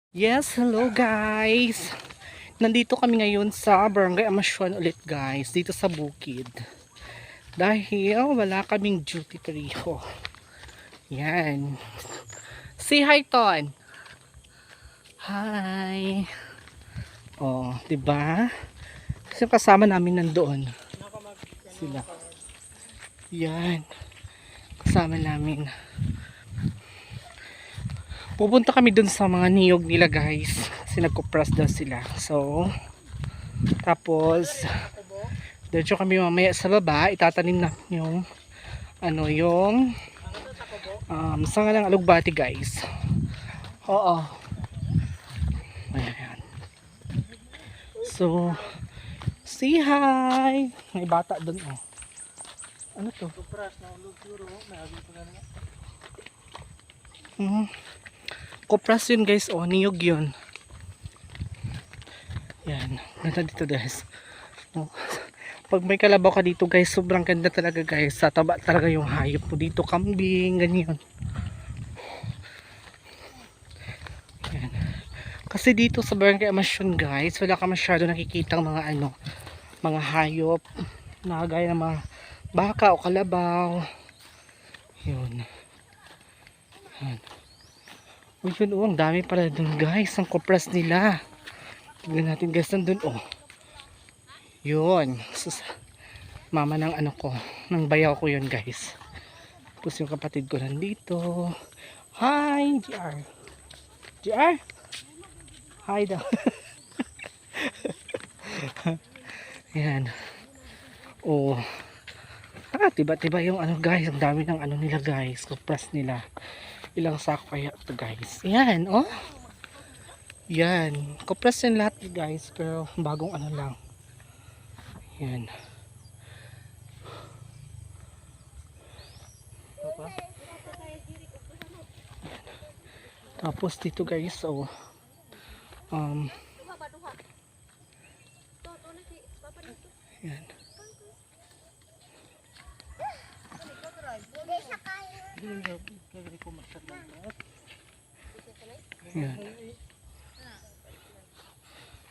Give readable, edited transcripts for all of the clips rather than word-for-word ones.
Yes, hello guys. Nandito kami ngayon sa Barangay Amasyon ulit guys, dito sa Bukid. Dahil wala kaming duty pareho. Yan. Say hi, Ton. Hi. Oh, 'di ba? Kasi kasama namin nandoon. Sila. Yan. Kasama namin. Pupunta kami dun sa mga niyog nila guys. Kasi nagkupras daw sila. So, tapos diretso kami mamaya sa baba, itatanim na yung yung sanga ng alugbati guys. Oo. Ayan. So, say hi. May bata doon oh. Ano to? Kopras yun guys oh, niyog yun. Yan, ganda dito guys. Oh. Pag may kalabaw ka dito guys, sobrang ganda talaga guys. Sa taba talaga yung hayop mo dito, kambing, ganyan. Yan. Kasi dito sa Barangay Amasyon guys, wala ka masyado nakikitang mga mga hayop na gaya ng mga baka o kalabaw. Yun. Yan. O yun oh, ang dami pala dun guys, ang kopras nila. Tignan natin guys, nandun oh. Yun. Sus, mama ng ko, ng bayaw ko yun guys. Tapos yung kapatid ko nandito. Hi, GR. GR? Hi daw. Yan. Oh. Tiba-tiba yung guys, ang dami ng nila guys, kopras nila. Ilang sako kaya to guys. Yan, oh. Yan. Kopras yan lahat guys, pero bagong lang. Yan. Tapos dito guys, oh. Yan. Yan.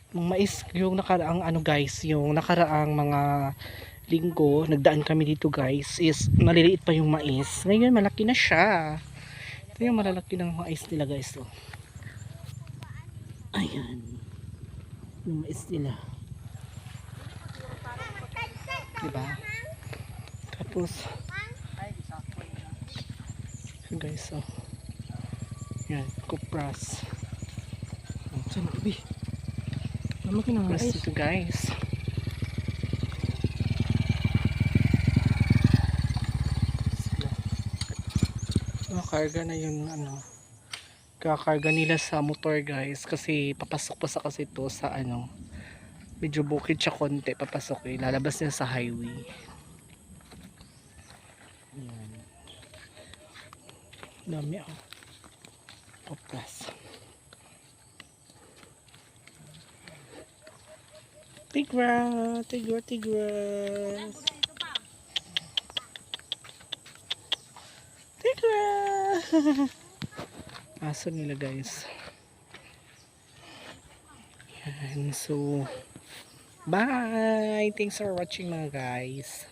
Yung mais, yung nakaraang guys, yung nakaraang mga linggo, nagdaan kami dito guys, is maliliit pa yung mais. Ngayon malaki na siya. Ito yung malalaki ng mais nila guys. Oh. Ayan. Yung mais nila. Diba? Tapos guys, oh. Yan, kupras. Saan gabi? Lumaki na mais ito guys. Karga na yung kakarga nila sa motor guys, kasi papasok pa sa kasi ito sa medyo bukid siya konti, papasok lalabas niya sa highway. Yan. Dami ako poplas. Tigra, tigra, tigra. Tigra. Aso nila guys. Yan, so bye, thanks for watching mga guys.